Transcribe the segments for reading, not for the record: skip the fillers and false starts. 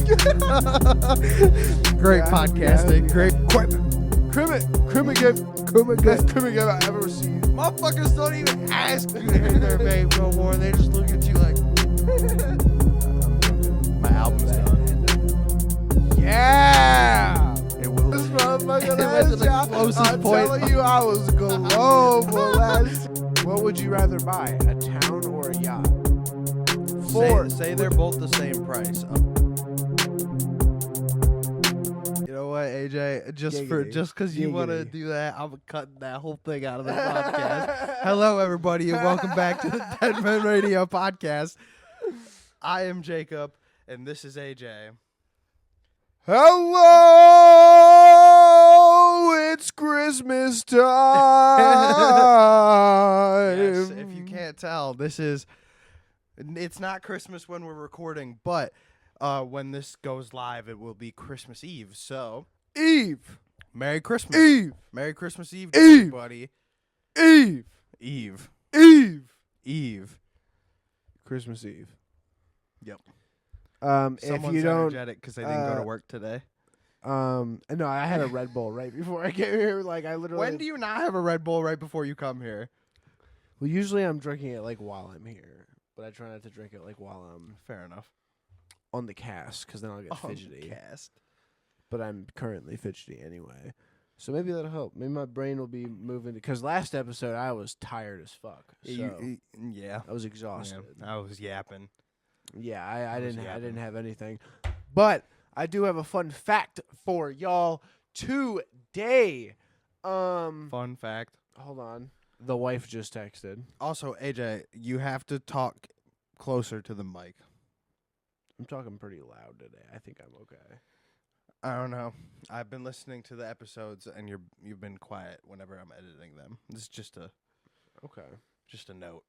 Great podcasting. Great. Criminal game I've ever seen. Motherfuckers don't even ask you to hit their vape no more. They just look at you like, my album's done. Yeah! It will. This motherfucker, It went to the I'm closest point. telling you, I was global. What would you rather buy, a town or a yacht? Say they're both the same price. You know what, AJ? Just because you want to do that, I'm cutting that whole thing out of the podcast. Hello, everybody, and welcome back to the DeadMen Radio podcast. I am Jacob, and this is AJ. Hello, it's Christmas time. Yes, if you can't tell, it's not Christmas when we're recording, but when this goes live, it will be Christmas Eve. So, Eve. Merry Christmas. Eve. Merry Christmas Eve to everybody. Eve. Eve. Eve. Eve. Christmas Eve. Yep. If Someone's you don't, energetic because they didn't go to work today. no, I had a Red Bull right before I came here. Like I literally. When do you not have a Red Bull right before you come here? Well, usually I'm drinking it like while I'm here, but I try not to drink it like while I'm Fair enough. on the cast because then I'll get fidgety. Cast. But I'm currently fidgety anyway, so maybe that'll help. Maybe my brain will be moving because last episode I was tired as fuck. So Yeah. I was exhausted. I was yapping. Yeah, I didn't yapping. have anything, but I do have a fun fact for y'all today. Fun fact. Hold on. The wife just texted. Also, AJ, you have to talk closer to the mic. I'm talking pretty loud today. I think I'm okay. I don't know. I've been listening to the episodes, and you've been quiet whenever I'm editing them. This is just a note.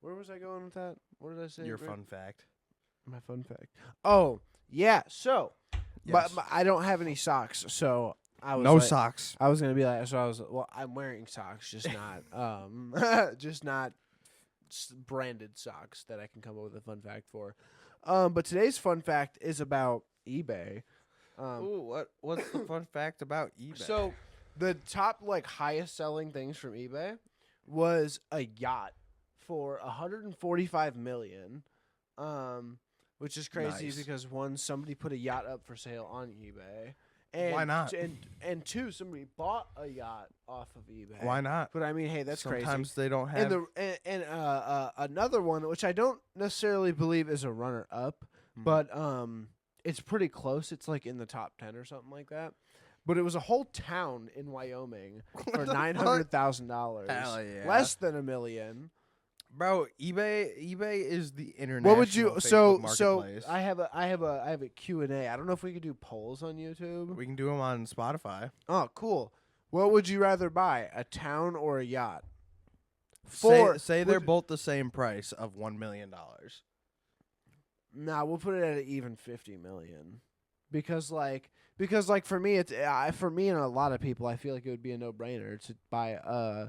Where was I going with that? What did I say? Your fun fact. My fun fact. Oh, yeah. So, Yes. but I don't have any socks, so I was No like, socks. I was gonna be like, so I was. Well, I'm wearing socks, just not, just not branded socks that I can come up with a fun fact for. But today's fun fact is about eBay. Ooh, what's the fun fact about eBay? So, the top highest selling things from eBay was a yacht for $145 million. Which is crazy Nice. because one, somebody put a yacht up for sale on eBay. And Why not? And two, somebody bought a yacht off of eBay. Why not? But I mean, hey, that's crazy. Sometimes they don't have. And another one, which I don't necessarily believe is a runner up, but it's pretty close. It's like in the top 10 or something like that. But it was a whole town in Wyoming for $900,000. Hell yeah. Less than $1 million. Bro, eBay is the internet. What would you so marketplace. I have a Q&A. I don't know if we could do polls on YouTube. We can do them on Spotify. Oh, cool. What would you rather buy, a town or a yacht? Say they're both the same price of $1 million. Nah, we'll put it at an even $50 million. Because for me it's for me and a lot of people I feel like it would be a no-brainer to buy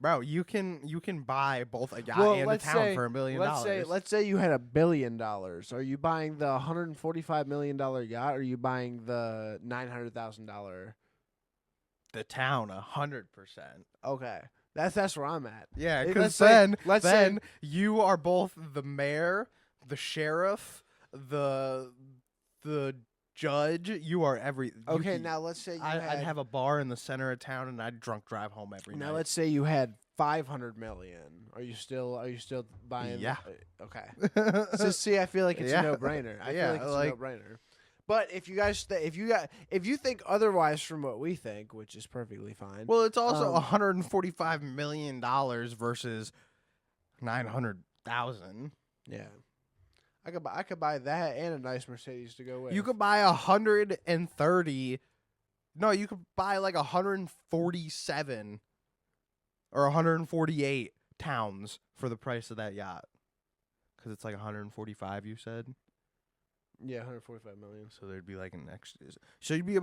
Bro, you can buy both a yacht and a town for $1 million. Let's say you had $1 billion. Are you buying the $145 million yacht or are you buying the $900,000? The town, 100%. Okay. That's where I'm at. Yeah, Let's because say- then you are both the mayor, the sheriff, the judge. You are every. Okay, now let's say I'd have a bar in the center of town, and I'd drunk drive home every night. Now let's say you had $500 million. Are you still buying? Yeah. Okay. So see, I feel like it's a no-brainer. I feel like it's a no-brainer. But if you guys, if you think otherwise from what we think, which is perfectly fine. Well, it's also $145 million versus $900,000. Yeah. I could buy that and a nice Mercedes to go with. You could buy 130. No, you could buy like 147 or 148 towns for the price of that yacht. Because it's like 145, you said? Yeah, 145 million. So there'd be like an extra. So you'd be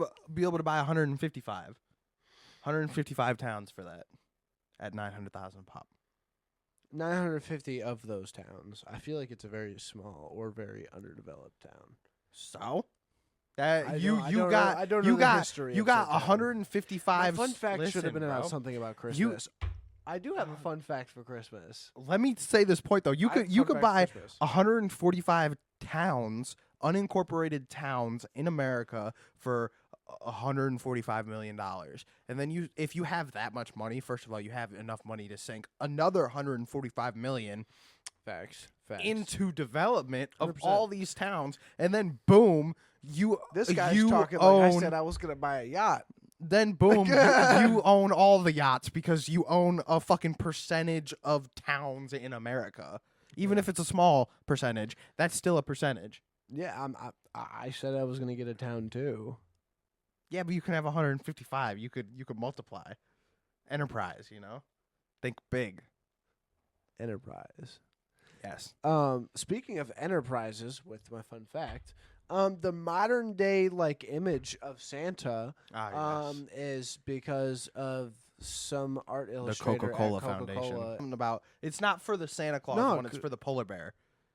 able to buy 155 towns for that at 900,000 pop. 950 of those towns. I feel like it's a very small or very underdeveloped town. So that I you don't you know- got I don't you know the got history you of got said town. 155. My fun fact should have been Listen, about bro. something about Christmas. I do have a fun fact for Christmas. Let me say this point though. You I have could a you fun could fact for buy Christmas. 145 towns, unincorporated towns in America for $145 million. And then if you have that much money, first of all, you have enough money to sink another 145 million Facts. into development of 100%. all these towns, and then boom, This guy's you talking own, like I said I was gonna buy a yacht. then boom, you own all the yachts because you own a fucking percentage of towns in America. Even if it's a small percentage, that's still a percentage. Yeah, I said I was gonna get a town too. Yeah, but you can have 155. You could multiply. Enterprise, think big. Enterprise. Yes. Speaking of enterprises, with my fun fact, the modern day image of Santa is because of some art The illustrator Coca-Cola at Foundation. Coca-Cola. Something about it's not for the Santa Claus No, one; it's for the polar bear.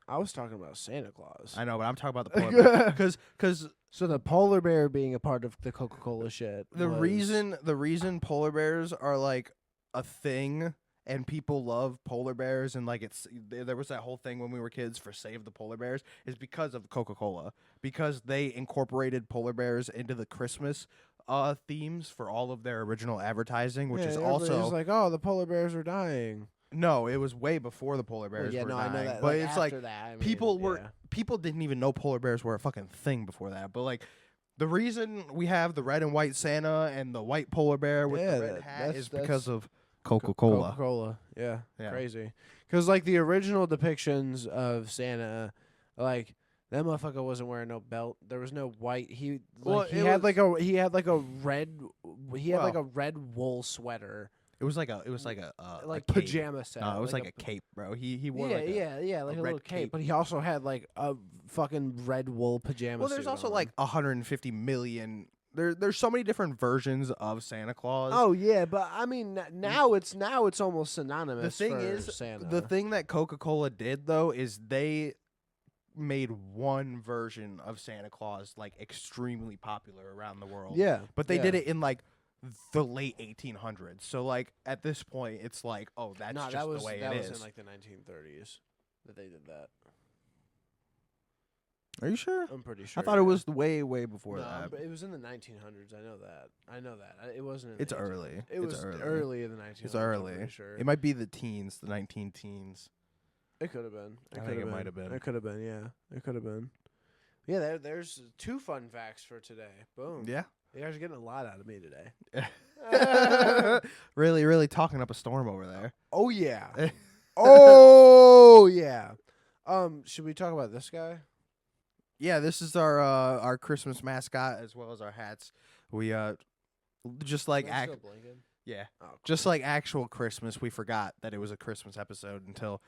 I was talking about Santa Claus. I know, but I'm talking about the polar bear because So the polar bear being a part of the Coca-Cola shit. the reason polar bears are like a thing and people love polar bears and there was that whole thing when we were kids for Save the Polar Bears is because of Coca-Cola, because they incorporated polar bears into the Christmas themes for all of their original advertising, which is also like, oh, the polar bears are dying. no, it was way before the polar bears were dying. I know that. But it's after that, I mean, people didn't even know polar bears were a fucking thing before that. But the reason we have the red and white Santa and the white polar bear with the red hat is because of Coca-Cola. Coca-Cola, yeah. Yeah. Crazy. Because the original depictions of Santa, that motherfucker wasn't wearing no belt. There was no white. He had a red wool sweater. It was like a Like cape. pajama set. No, it was like a cape, bro. He wore yeah, like a, yeah, like a little red cape. cape. But he also had a fucking red wool pajama. Well, there's suit also on. 150 million. There's so many different versions of Santa Claus. Oh yeah, but I mean now it's almost synonymous. The thing for is, Santa. the thing that Coca-Cola did though is they made one version of Santa Claus extremely popular around the world. Yeah, But they did it in the late 1800s. So at this point, it's oh, that's just the way it is. That was in the 1930s that they did that. Are you sure? I'm pretty sure. I thought it was way before no, that. but it was in the 1900s. I know that. It wasn't. In It's the early. It was early in the 1900s. It's early. I'm pretty sure. It might be the teens, the 19 teens. It could have been. I think it might have been. It could have been. Yeah, it could have been. Yeah, there's 2 fun facts for today. Boom. Yeah. You guys are getting a lot out of me today. Really talking up a storm over there. Oh yeah. Oh yeah. Should we talk about this guy? Yeah, this is our Christmas mascot as well as our hats. We just like Am I still blinking? yeah, Oh, cool. just like actual Christmas. We forgot that it was a Christmas episode until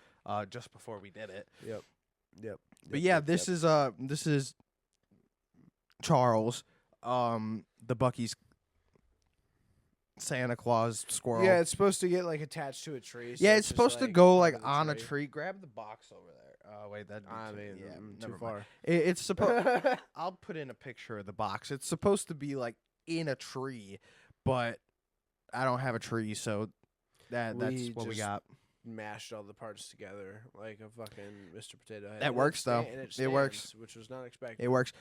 just before we did it. Yep. But yeah, this is Charles, the Bucky's Santa Claus squirrel. Yeah, it's supposed to get attached to a tree. So yeah, it's just, supposed to go under the on a tree. tree. Grab the box over there. Oh wait, that. I mean, yeah, too never far. mind. It's supposed. I'll put in a picture of the box. It's supposed to be in a tree, but I don't have a tree, so that's what we got. Mashed all the parts together like a fucking Mr. Potato Head. That works though. It works. Which was not expected. It works.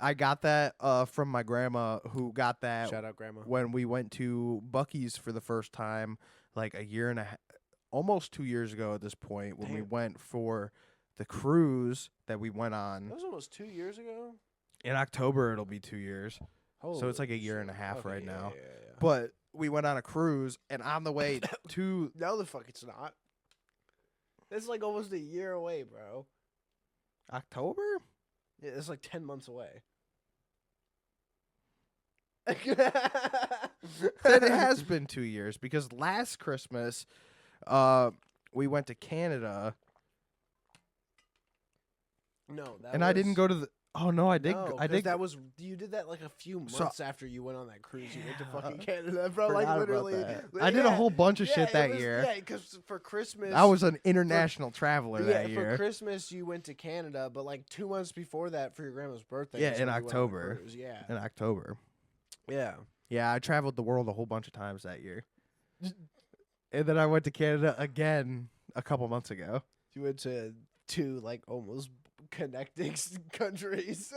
I got that from my grandma, who got that. Shout out, Grandma. When we went to Bucky's for the first time, a year and a half, almost 2 years ago at this point, when we went for the cruise that we went on. That was almost 2 years ago. In October, it'll be 2 years. Holy So it's a year and a half okay, right now. Yeah. But we went on a cruise, and on the way to No, the fuck it's not. It's almost a year away, bro. October, Yeah, it's 10 months away. then it has been 2 years, because last Christmas, we went to Canada. No, that and I didn't go to the. Oh no, I did. No, I did. You did that like a few months after you went on that cruise. You went to fucking Yeah. Canada, bro. Forgot Like about literally, that. I did a whole bunch of shit that year. Yeah, because for Christmas, I was an international traveler that year. For Christmas you went to Canada, but like 2 months before that for your grandma's birthday. Yeah, is in when you went on the October. cruise. Yeah, In October. yeah. Yeah, I traveled the world a whole bunch of times that year. And then I went to Canada again a couple months ago. You went to two like almost connecting countries.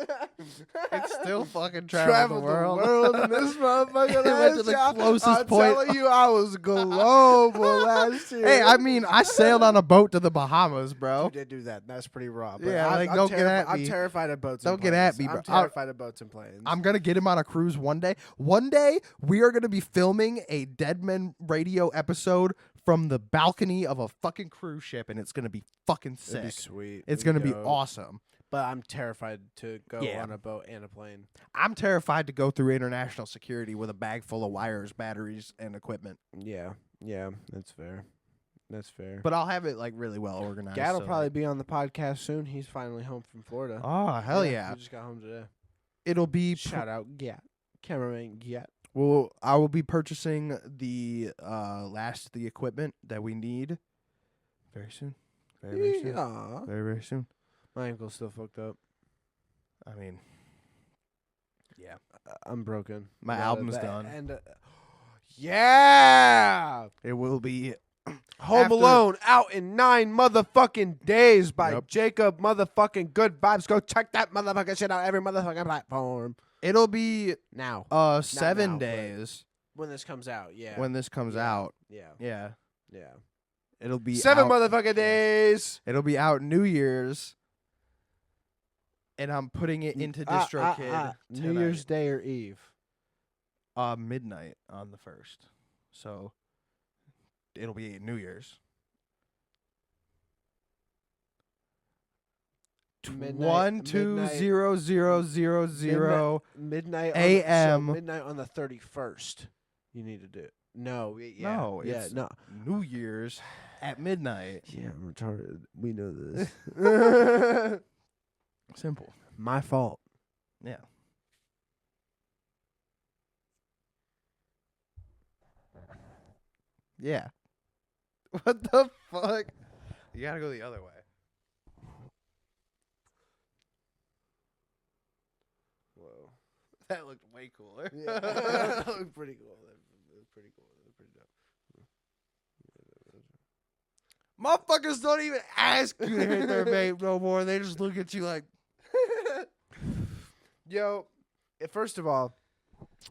It's still fucking traveled the world. in this motherfucker. It went to the closest I'm point. telling you, I was global last year. Hey, I mean, I sailed on a boat to the Bahamas, bro. You did do that. That's pretty raw. But Yeah, I'm don't get at I'm me. terrified of boats. Don't and get planes. at me, bro. I'm terrified of boats and planes. I'm gonna get him on a cruise one day. One day we are gonna be filming a DeadMen radio episode from the balcony of a fucking cruise ship, and it's gonna be fucking sick. It'd be sweet. It's gonna be awesome. But I'm terrified to go Yeah. on a boat and a plane. I'm terrified to go through international security with a bag full of wires, batteries, and equipment. Yeah, that's fair. That's fair. But I'll have it like really well organized. Gad'll so, probably like- be on the podcast soon. He's finally home from Florida. Oh hell yeah! He just got home today. It'll be. Shout out Gat. Cameraman Gat. Well, I will be purchasing the the equipment that we need very soon. Very soon. Aw. Very soon. My ankle's still fucked up. I mean, yeah. I'm broken. My Yeah, album's that- done. And yeah, It will be Home after- Alone out in 9 motherfucking days by Yep. Jacob motherfucking Good Vibes. Go check that motherfucking shit out every motherfucking platform It'll be now. 7 now, but- days When this comes out, yeah. when this comes Yeah. out. yeah, Yeah. yeah. It'll be 7 out, motherfucking days. It'll be out New Year's. And I'm putting it into DistroKid New tonight. Year's Day or Eve. Midnight on the 1st. So it'll be New Year's. Midnight- 1-2-0-0-0-0 midnight AM. So midnight on the 31st. You need to do it. No, yeah, No, yeah, it's no. New Year's at midnight. Yeah, I'm retarded. We know this. Simple. My fault. Yeah. Yeah. What the fuck? You gotta go the other way. Whoa. That looked way cooler. Yeah. That looked pretty cool. That was pretty cool. That was pretty dope. Motherfuckers don't even ask you to hit their vape no more. They just look at you like, Yo, first of all,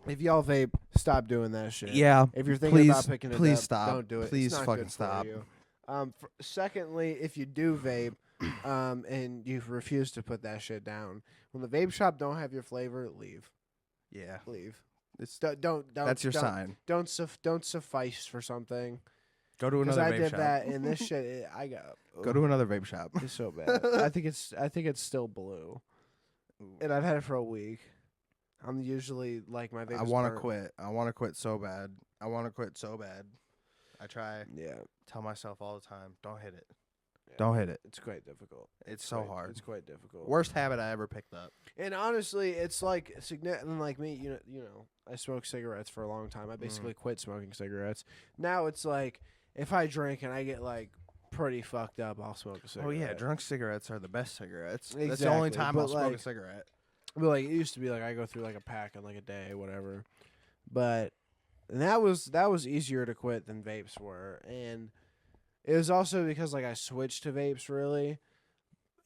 if y'all vape, stop doing that shit. yeah. If you're thinking about Please- picking it please up, stop. don't do it. Please it's not fucking good stop. For you. Secondly, if you do vape, and you refuse to put that shit down, when the vape shop don't have your flavor, leave. Yeah. Leave. It's Don't. that's your don't, sign. Don't suffice for something. Go to Because another I vape did shop. that in this shit. I got. Go to another vape shop. It's so bad. I think it's still blue, and I've had it for a week. I'm usually like my vape. I want to quit. I want to quit so bad. I try. Yeah. Tell myself all the time, don't hit it. Yeah. Don't hit it. It's quite difficult. It's so hard. It's quite difficult. Worst habit I ever picked up. And honestly, it's like like me. You know, I smoked cigarettes for a long time. I basically quit smoking cigarettes. Now it's like if I drink and I get like pretty fucked up, I'll smoke a cigarette. Oh yeah, drunk cigarettes are the best cigarettes. That's the Exactly, only time but, I'll smoke a like, cigarette. But like it used to be like I go through like a pack in like a day, whatever. But that was easier to quit than vapes were, and it was also because like I switched to vapes really,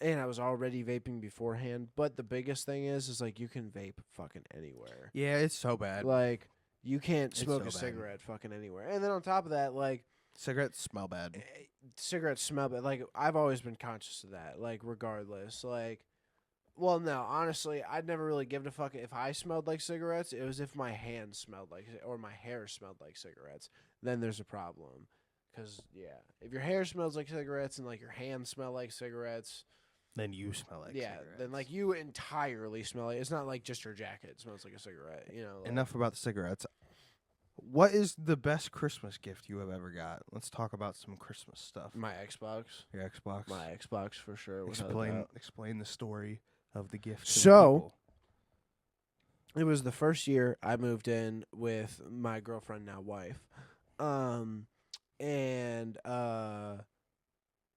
and I was already vaping beforehand. But the biggest thing is like you can vape fucking anywhere. Yeah, it's so bad. Like you can't It's smoke so a bad. cigarette fucking anywhere. And then on top of that, like Cigarettes smell bad. cigarettes smell bad. Like I've always been conscious of that. Like regardless, like. Well, no, honestly, I'd never really given a fuck if I smelled like cigarettes. It was if my hands smelled like, or my hair smelled like cigarettes. Then there's a problem. Because, yeah, if your hair smells like cigarettes and, like, your hands smell like cigarettes. Then you smell like yeah, cigarettes. then, like, you entirely smell like, it's not like just your jacket smells like a cigarette, you know. Like, Enough about the cigarettes. What is the best Christmas gift you have ever got? Let's talk about some Christmas stuff. My Xbox. Your Xbox. My Xbox for sure. without a doubt. Explain the story of the gift. To So, the people. it was the first year I moved in with my girlfriend, now wife. And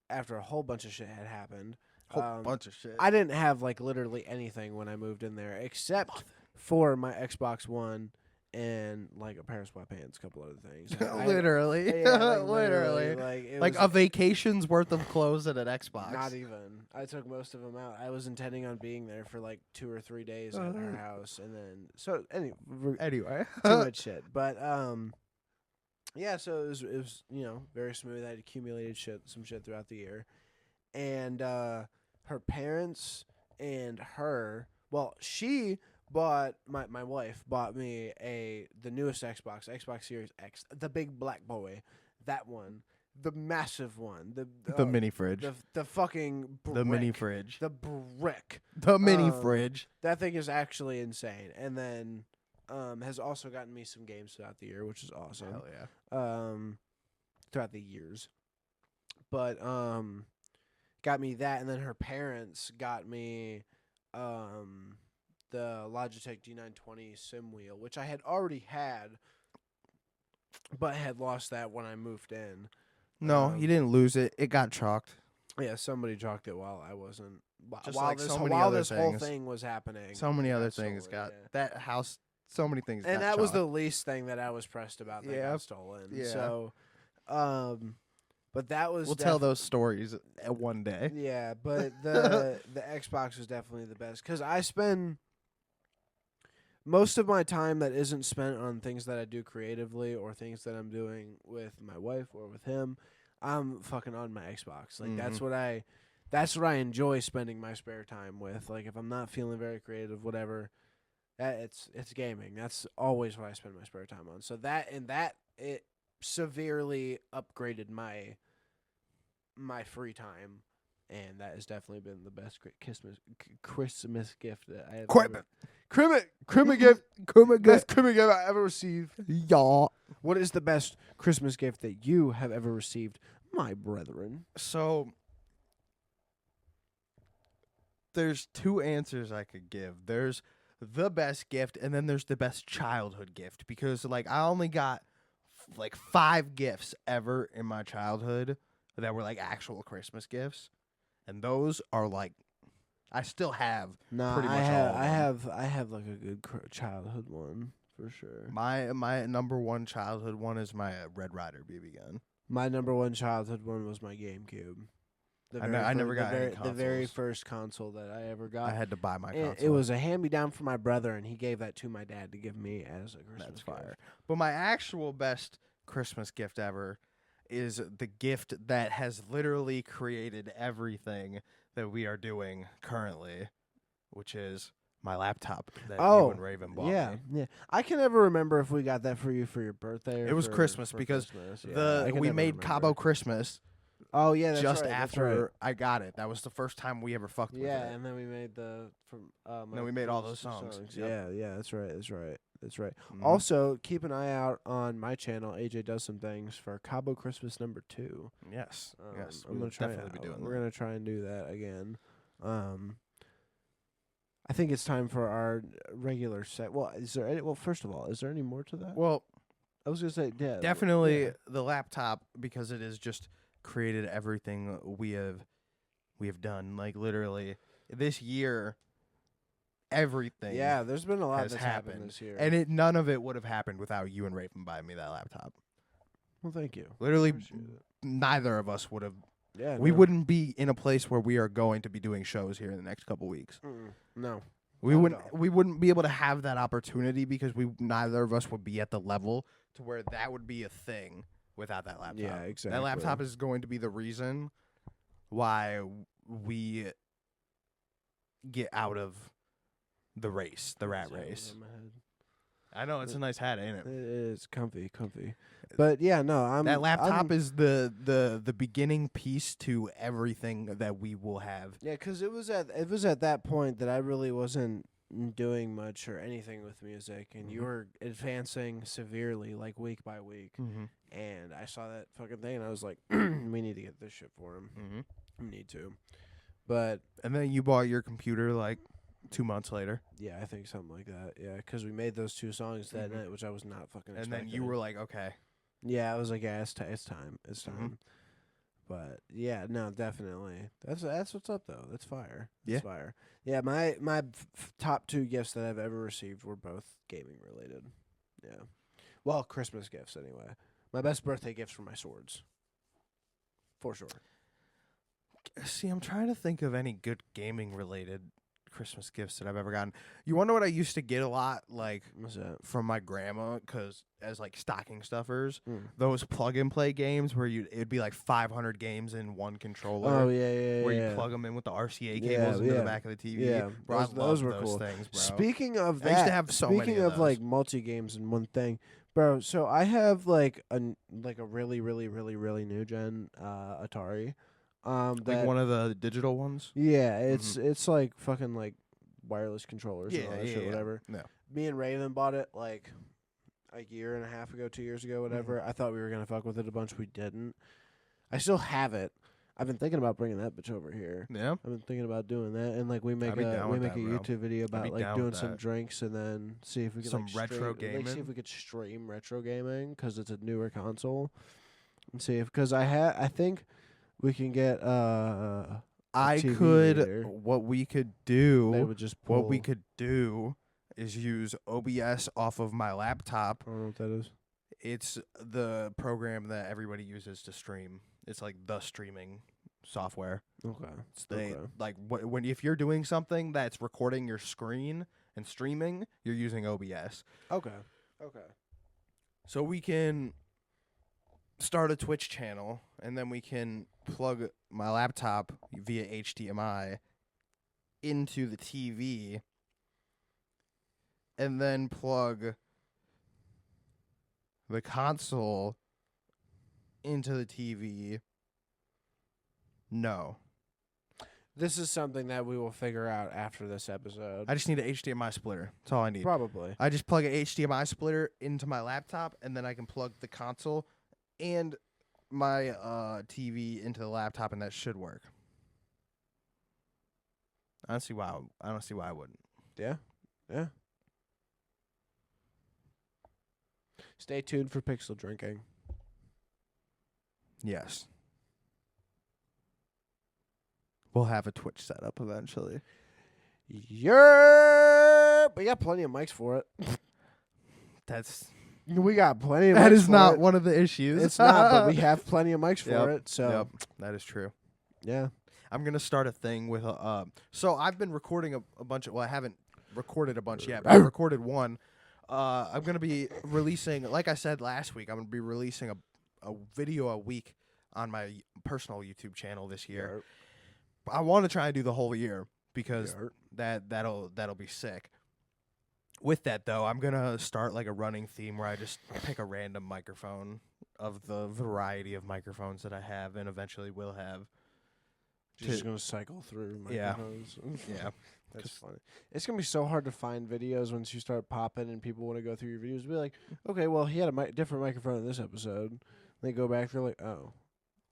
after a whole bunch of shit had happened, Bunch of shit. I didn't have like literally anything when I moved in there except for my Xbox One and like a pair of sweatpants, a couple other things. Literally. Literally. Like, it like was a vacation's worth of clothes at an Xbox. not even. I took most of them out. I was intending on being there for like 2 or 3 days at her house, and then Anyway, too much shit. But yeah. So it was very smooth. I had accumulated some shit throughout the year, and her parents and her. Well, she bought my wife bought me the newest Xbox Series X, the big black boy, that one, the massive one, the mini fridge, the fucking brick, the mini fridge, the brick, the mini fridge. That thing is actually insane. And then has also gotten me some games throughout the year, which is awesome. Hell yeah. Throughout the years, but got me that, and then her parents got me the Logitech G920 sim wheel, which I had already had, but had lost that when I moved in. No, you didn't lose it. It got chalked. Yeah, somebody chalked it while I wasn't. Just while like this, so many while other this whole things. thing was happening. So many other things stolen, got that house. So many things. And got that was the chalked. least thing that I was pressed about that got stolen. Yeah. So, but that was. We'll tell those stories one day. Yeah, but the Xbox was definitely the best because I spend most of my time that isn't spent on things that I do creatively or things that I'm doing with my wife or with him. I'm fucking on my Xbox. Like that's what I enjoy spending my spare time with. Like if I'm not feeling very creative, whatever, it's gaming. That's always what I spend my spare time on. So it severely upgraded my free time, and that has definitely been the best Christmas gift that I have. Crimmit gift. Best crimmit gift I ever received. Yeah. What is the best Christmas gift that you have ever received, my brethren? So there's two answers I could give. There's the best gift, and then there's the best childhood gift. Because like I only got like 5 gifts ever in my childhood that were like actual Christmas gifts, and those are like I still have pretty much all of them. I have like a good childhood one for sure. My number one childhood one is my Red Ryder BB gun. My number one childhood one was my GameCube. I never got any the very consoles. first console that I ever got. I had to buy my console. It was a hand-me-down from my brother, and he gave that to my dad to give me as a Christmas That's gift. fire. But my actual best Christmas gift ever is the gift that has literally created everything that we are doing currently, which is my laptop that you and Raven bought me. Yeah. I can never remember if we got that for you for your birthday. Or It was Christmas for because Christmas. Yeah, we made Cabo Christmas. Oh yeah, that's just right, after I got it. That was the first time we ever fucked with it. Yeah, and then we made then we made all those songs. Yep. Yeah, that's right. Mm-hmm. Also, keep an eye out on my channel. AJ does some things for Cabo Christmas #2. Yes, yes, I'm gonna definitely be doing. We're gonna try and do that again. I think it's time for our regular set. Well, first of all, is there any more to that? Well, I was gonna say, yeah, definitely the laptop, because it has just created everything we have done. Like literally this year, everything. Yeah, there's been a lot has that's happened this year, and none of it would have happened without you and Raven buying me that laptop. Well, thank you. Literally, neither of us would have. Yeah, we wouldn't be in a place where we are going to be doing shows here in the next couple weeks. No, we wouldn't. We wouldn't be able to have that opportunity because neither of us would be at the level to where that would be a thing without that laptop. Yeah, exactly. That laptop is going to be the reason why we get out of the race, the rat race. I know it's a nice hat, ain't it? It is comfy. But yeah, no, that laptop is the beginning piece to everything that we will have. Yeah, because it was at that point that I really wasn't doing much or anything with music, and you were advancing severely, like week by week. And I saw that fucking thing, and I was like, we need to get this shit for him. We need to. And then you bought your computer like 2 months later. Yeah, I think something like that. Yeah, because we made those 2 songs that night, which I was not fucking expecting. And then you were like, okay. Yeah, I was like, yeah, it's time. It's time. But yeah, no, definitely. That's what's up though. That's fire. That's fire. Yeah, my top 2 gifts that I've ever received were both gaming related. Yeah. Well, Christmas gifts anyway. My best birthday gifts were my swords. For sure. See, I'm trying to think of any good gaming related Christmas gifts that I've ever gotten. You wonder what I used to get a lot, like, what's that? From my grandma, because as like stocking stuffers, those plug and play games where it'd be like 500 games in one controller. Oh yeah. Where you plug them in with the RCA cables into the back of the TV. Yeah, bro, those were those cool things, bro. Speaking of that, I used to have so many of speaking of those. like multi games in one thing, bro. So I have like a really new gen Atari. Like one of the digital ones? Yeah, it's like fucking like wireless controllers and all that shit, whatever. No. Me and Raven bought it like a year and a half ago, 2 years ago, whatever. I thought we were gonna fuck with it a bunch. We didn't. I still have it. I've been thinking about bringing that bitch over here. Yeah. I've been thinking about doing that, and like we make a YouTube video about like doing some drinks, and then see if we can some retro gaming. Like, see if we could stream retro gaming because it's a newer console, and see if because I think we can get TV later. What we could do. They would just pull. What we could do is use OBS off of my laptop. I don't know what that is. It's the program that everybody uses to stream. It's like the streaming software. Okay. Like when if you're doing something that's recording your screen and streaming, you're using OBS. Okay. So we can start a Twitch channel, and then we can plug my laptop via HDMI into the TV, and then plug the console into the TV. No. This is something that we will figure out after this episode. I just need an HDMI splitter. That's all I need. Probably. I just plug an HDMI splitter into my laptop, and then I can plug the console and my TV into the laptop, and that should work. I don't see why I wouldn't. Yeah. Stay tuned for Pixel Drinking. Yes. We'll have a Twitch setup eventually. Yeah, we got plenty of mics for it. We got plenty of mics. That is for not it. one of the issues. It's not, but we have plenty of mics for it. So that is true. Yeah. I'm gonna start a thing with so I've been recording a bunch of I haven't recorded a bunch yet, but I recorded one. I'm gonna be releasing, like I said last week, I'm gonna be releasing a video a week on my personal YouTube channel this year. I want to try and do the whole year because that'll be sick. With that though, I'm gonna start like a running theme where I just pick a random microphone of the variety of microphones that I have and eventually will have. Just gonna cycle through microphones. Yeah. That's funny. It's gonna be so hard to find videos once you start popping and people want to go through your videos. Be like, okay, well he had a different microphone in this episode. They go back, they're like, oh,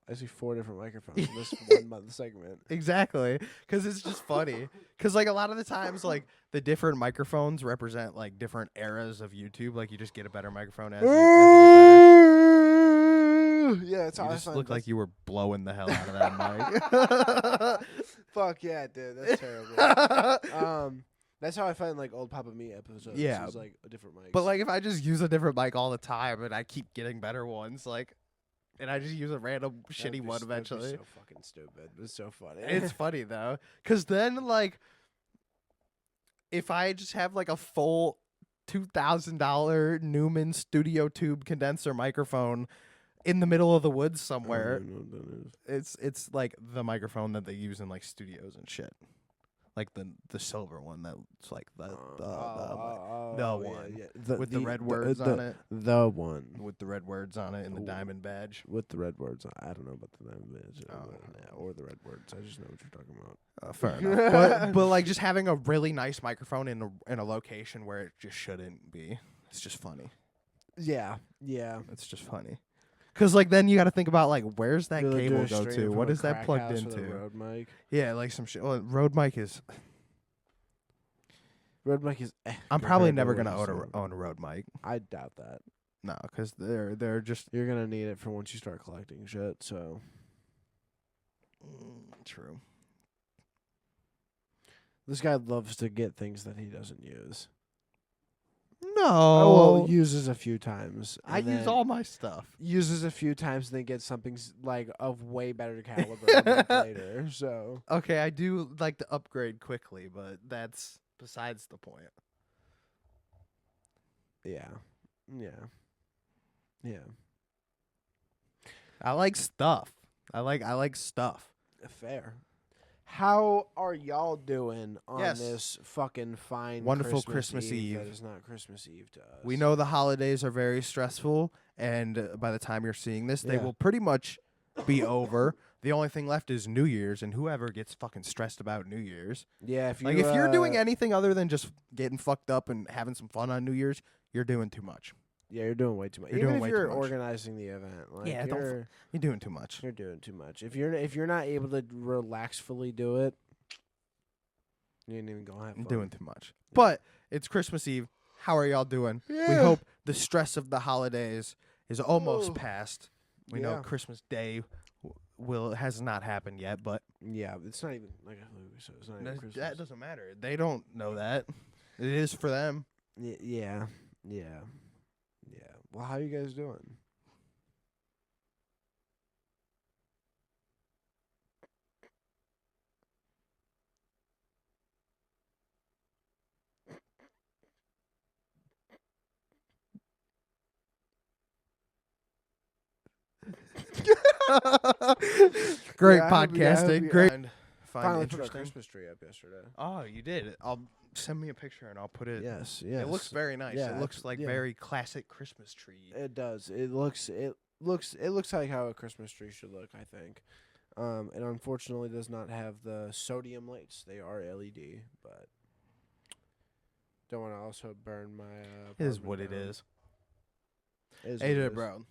I see 4 different microphones in this 1 month segment. Exactly, because it's just funny. Because like a lot of the times, like the different microphones represent like different eras of YouTube. Like you just get a better microphone as you get better. Yeah, it's how you I just find look this. like you were blowing the hell out of that mic. Fuck yeah, dude, that's terrible. That's how I find like old Papa Me episodes. Yeah, is, like a different mic. But like if I just use a different mic all the time and I keep getting better ones, like. And I just use a random shitty one eventually. That'd be so fucking stupid. It's so funny. It's funny though, because then like, if I just have like a full $2,000 Newman Studio Tube condenser microphone in the middle of the woods somewhere, I don't know what that is. it's like the microphone that they use in like studios and shit. Like the silver one that's like the one with the red words on it. The one with the red words on it and the diamond badge. With the red words on. I don't know about the diamond badge or the red words. I just know what you're talking about. Fair enough. But like just having a really nice microphone in a location where it just shouldn't be. It's just funny. Yeah. It's just funny. Because, like, then you got to think about, like, where's that really cable go to? What is that plugged into? Rode mic? Yeah, like some shit. Well, Rode mic is... Road mic is. I'm probably compared to never what gonna you said. own a Rode mic. I doubt that. No, because they're just You're gonna need it for once you start collecting shit. So true. this guy loves to get things that he doesn't use. No, Well, uses a few times. I and use then all my stuff. uses a few times, and then gets something like of way better caliber a month later. So Okay, I do like to upgrade quickly, but that's besides the point. yeah. I like stuff. I like stuff. Fair. How are y'all doing on Yes. this fucking fine Wonderful Christmas Eve. that is not Christmas Eve to us? We know the holidays are very stressful, and by the time you're seeing this, they Yeah. will pretty much be over. The only thing left is New Year's, and whoever gets fucking stressed about New Year's. Yeah, if you Like, if you're doing anything other than just getting fucked up and having some fun on New Year's, you're doing too much. yeah, you're doing way too much. You're Even doing if way you're too much. organizing the event, like Yeah, you're You're doing too much. you're doing too much. If you're not able to relaxfully do it, you ain't even gonna have fun. I'm doing too much. But it's Christmas Eve. How are y'all doing? We hope the stress of the holidays is almost past. We know Yeah. Christmas Day has not happened yet, but Yeah, it's not even like so it's not even Christmas. that doesn't matter. They don't know that. It is for them. Yeah. Well, how you guys doing? Great Yeah, I hope you- I hope podcasting. you- Great. Finally put our Interesting. Christmas tree up yesterday. Oh, you did. Send me a picture and I'll put it. Yes. It looks very nice. Yeah, it looks like yeah. very classic Christmas tree. It does. It looks like how a Christmas tree should look, I think. It unfortunately does not have the sodium lights. They are LED, but don't want to also burn my. It is what it is. It is what it AJ is. Brown.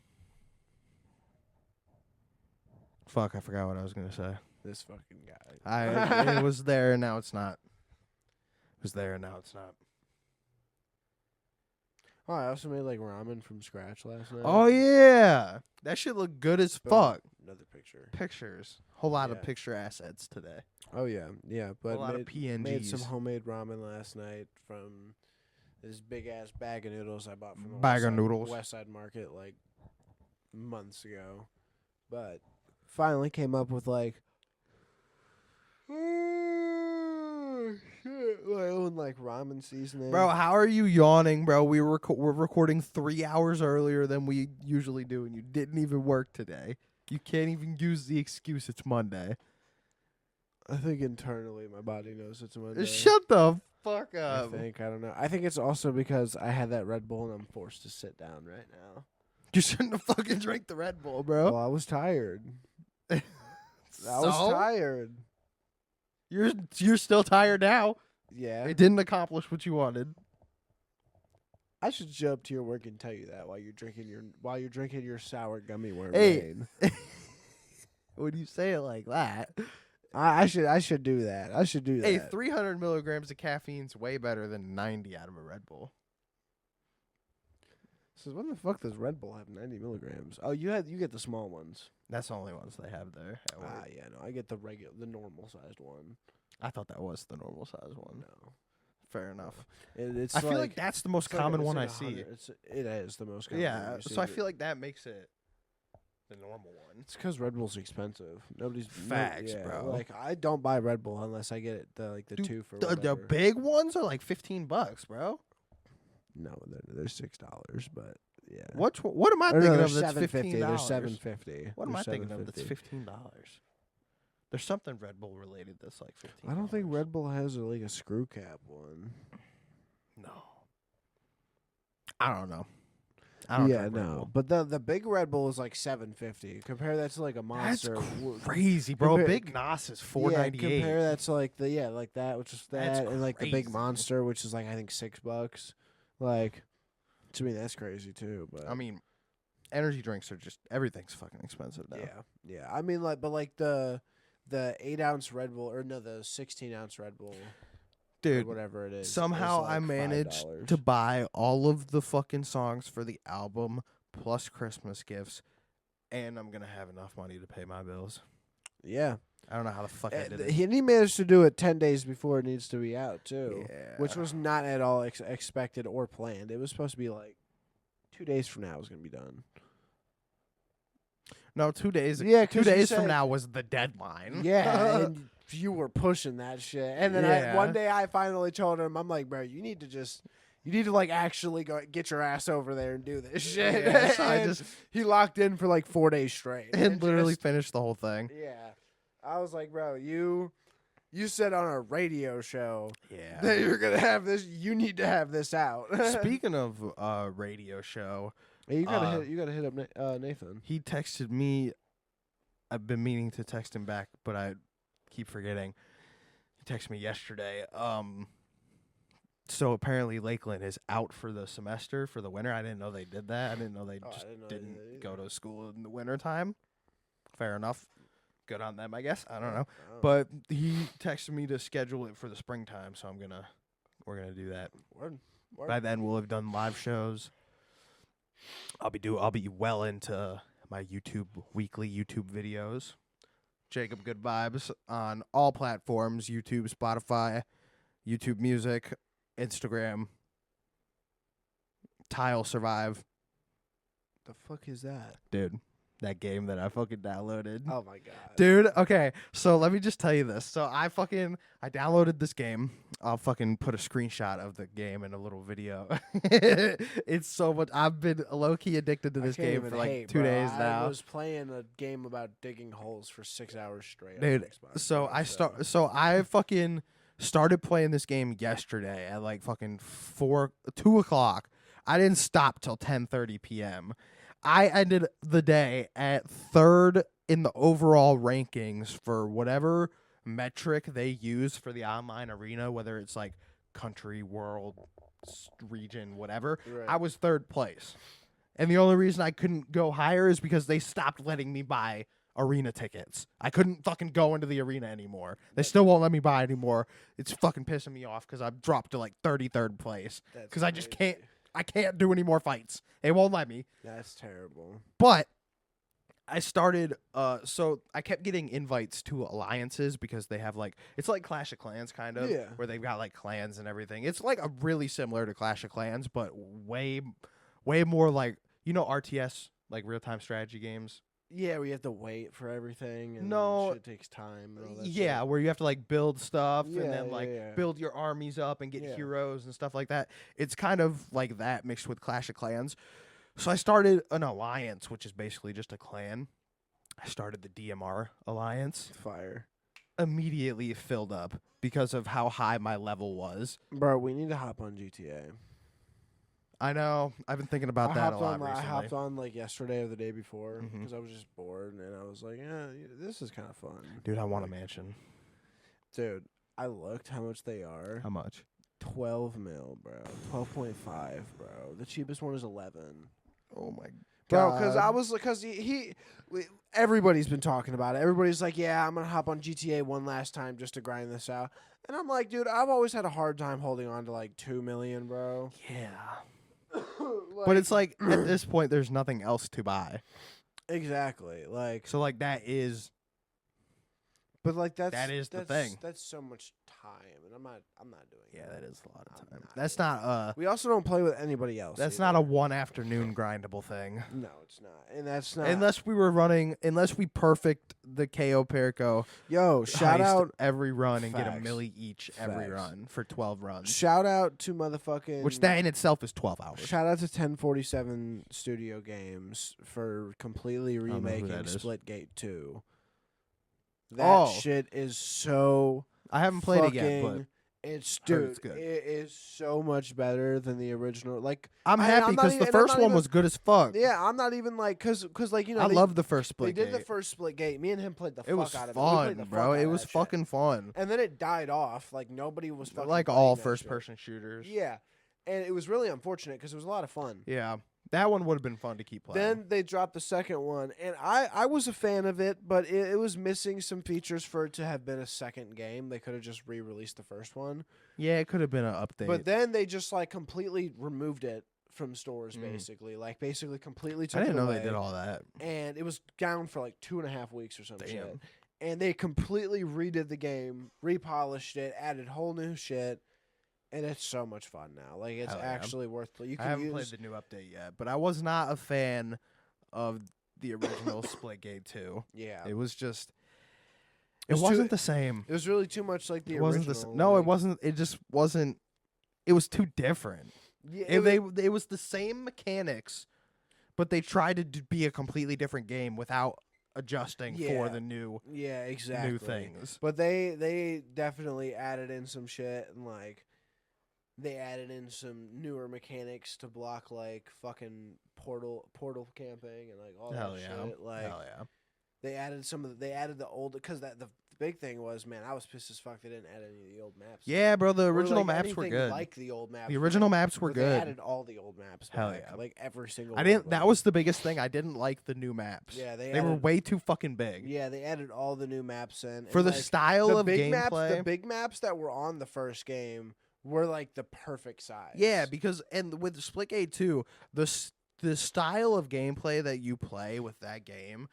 Fuck, I forgot what I was gonna say. This fucking guy. It was there and now it's not. It was there and now it's not. Oh, I also made like ramen from scratch last night. Oh yeah, that shit looked good as Boom. fuck. Another picture. Pictures, whole lot of Yeah. picture assets today. Oh yeah. But a lot of made some PNGs. homemade ramen last night from this big ass bag of noodles I bought from the Bag of noodles. West Side Market like months ago. But finally came up with like my own like ramen seasoning. Bro, how are you yawning, bro? We're recording 3 hours earlier than we usually do, and you didn't even work today. You can't even use the excuse it's Monday. I think internally my body knows it's Monday. Shut the fuck I up. don't know. I think it's also because I had that Red Bull and I'm forced to sit down right now. You shouldn't have fucking drank the Red Bull, bro. Well, I was tired. I was tired. You're still tired now. Yeah. It didn't accomplish what you wanted. I should show up to your work and tell you that while you're drinking your sour gummy worm Hey. rain. When you say it like that. I should do that. I should do that. Hey, 300 milligrams of caffeine's way better than 90 out of a Red Bull. So when the fuck does Red Bull have 90 milligrams? Oh, you get the small ones. That's the only ones they have there. at work. Yeah, no, I get the normal sized one. I thought that was the normal size one. No, Fair enough. it's. I feel like that's the most it's like common it's one like I see. 100 It is the most common. one Yeah, you see, so I but feel like that makes it the normal one. it's because Red Bull's expensive. Facts, bro. Like I don't buy Red Bull unless I get it the Dude, two for The whatever. big ones are like $15, bro. No, they're $6, but yeah. What am I Or no, thinking they're of that's $7.50. $15? They're $7.50. What am They're I thinking of that's $7.50. $15? There's something Red Bull related that's like $15. I don't think Red Bull has like a screw cap one. No. I don't know. I don't Yeah, drink Red no. Bull. But the big Red Bull is like $7.50. Compare that to like a Monster. That's crazy, bro. Compare- Big Nos is Yeah, $4.98. compare that to like like that, which is That's that, and like the big crazy. Monster, which is like I think $6. Like, to me, that's crazy too. But I mean, energy drinks are just everything's fucking expensive now. yeah. I mean, like, but like the 8-ounce Red Bull or no, the 16-ounce Red Bull. Dude, whatever it is. Somehow like I managed $5. to buy all of the fucking songs for the album plus Christmas gifts, and I'm gonna have enough money to pay my bills. Yeah. I don't know how the fuck I did it. He managed to do it 10 days before it needs to be out, too. Yeah. Which was not at all expected or planned. It was supposed to be like 2 days from now it was going to be done. No, 2 days. Yeah, 2 days from now was the deadline. Yeah, and you were pushing that shit. And then one day I finally told him, I'm like, bro, you need to like actually go get your ass over there and do this shit. Yeah, so he locked in for like 4 days straight. And literally finished the whole thing. Yeah. I was like, bro, you said on a radio show that you're going to have this. You need to have this out. Speaking of radio show, hey, you gotta hit up Nathan. He texted me. I've been meaning to text him back, but I keep forgetting. He texted me yesterday. So apparently Lakeland is out for the semester for the winter. I didn't know they did that. I didn't know they didn't go to school in the winter time. Fair enough. Good on them, I guess. I don't know. But he texted me to schedule it for the springtime, so we're gonna do that. Word. By then we'll have done live shows. I'll be well into my weekly YouTube videos. Jacob Good Vibes on all platforms: YouTube, Spotify, YouTube Music, Instagram. Tile Survive. The fuck is that? Dude, that game that I fucking downloaded. Oh my god. Dude, okay. So let me just tell you this. So I downloaded this game. I'll fucking put a screenshot of the game in a little video. It's so much. I've been low-key addicted to this game for like 2 days now. I was playing a game about digging holes for 6 hours straight. Dude, so I fucking started playing this game yesterday at like fucking 2 o'clock. I didn't stop till 10:30 p.m. I ended the day at 3rd in the overall rankings for whatever metric they use for the online arena, whether it's like country, world, region, whatever. Right. I was 3rd place. And the only reason I couldn't go higher is because they stopped letting me buy arena tickets. I couldn't fucking go into the arena anymore. They still won't let me buy anymore. It's fucking pissing me off because I've dropped to like 33rd place because I just can't. I can't do any more fights. They won't let me. That's terrible. But I started, so I kept getting invites to alliances because they have like, it's like Clash of Clans kind of, where they've got like clans and everything. It's like a really similar to Clash of Clans, but way more like, you know, RTS, like real-time strategy games. Yeah, we have to wait for everything. And shit takes time. And all that shit. Where you have to like build stuff and then like build your armies up and get heroes and stuff like that. It's kind of like that mixed with Clash of Clans. So I started an alliance, which is basically just a clan. I started the DMR alliance. Fire. Immediately filled up because of how high my level was. Bro, we need to hop on GTA. I know. I've been thinking about that a lot recently. I hopped on like yesterday or the day before because I was just bored and I was like, yeah, this is kind of fun. Dude, I want a mansion. Dude, I looked how much they are. How much? 12 mil, bro. 12.5, bro. The cheapest one is 11. Oh my God. Bro, because everybody's been talking about it. Everybody's like, yeah, I'm going to hop on GTA one last time just to grind this out. And I'm like, dude, I've always had a hard time holding on to like 2 million, bro. Yeah. But it's like at this point there's nothing else to buy. Exactly. Like so like that is But like that is the thing. That's so much time and I'm not doing it. Yeah, that is a lot of time. That's not we also don't play with anybody else. That's not a one afternoon grindable thing. No, it's not. And that's not unless we perfect the KO Perico. Yo, shout out every run and get a milli each every run for 12 runs. Shout out to motherfucking which that in itself is 12 hours. Shout out to 1047 Studio Games for completely remaking Splitgate 2. That shit is so I haven't played it yet, but it's good. It is so much better than the original. Like I'm happy because the first one was good as fuck. Yeah, I'm not even like because like you know I love the first Splitgate. They did the first Splitgate. Me and him played the fuck out of it. It was fun, bro. It was fucking fun. And then it died off. Like nobody was fucking like all first person shooters. Yeah, and it was really unfortunate because it was a lot of fun. Yeah. That one would have been fun to keep playing. Then they dropped the second one, and I was a fan of it, but it was missing some features for it to have been a second game. They could have just re-released the first one. Yeah, it could have been an update. But then they just like completely removed it from stores, basically. Like basically completely took it away. I didn't know they did all that. And it was down for like 2.5 weeks or some Damn. shit. And they completely redid the game, repolished it, added whole new shit. And it's so much fun now. Like, it's actually worth playing. I haven't played the new update yet, but I was not a fan of the original Splitgate 2. Yeah. It was just... It wasn't the same. It was really too much like the original. It wasn't. It just wasn't... It was too different. Yeah, it was the same mechanics, but they tried to be a completely different game without adjusting for the new new things. But they definitely added in some shit, and like they added in some newer mechanics to block like fucking portal camping and like all that shit. Like hell yeah. They added the old, because the big thing was, man, I was pissed as fuck they didn't add any of the old maps. Yeah, bro, the original maps were good. Like the old maps. The original maps were good. They added all the old maps. Hell back, yeah. like every single. That was the biggest thing. I didn't like the new maps. Yeah, they were way too fucking big. Yeah, they added all the new maps in for the style of gameplay. The big maps that were on the first game were like the perfect size. Yeah, because with Splitgate 2, the style of gameplay that you play with that game,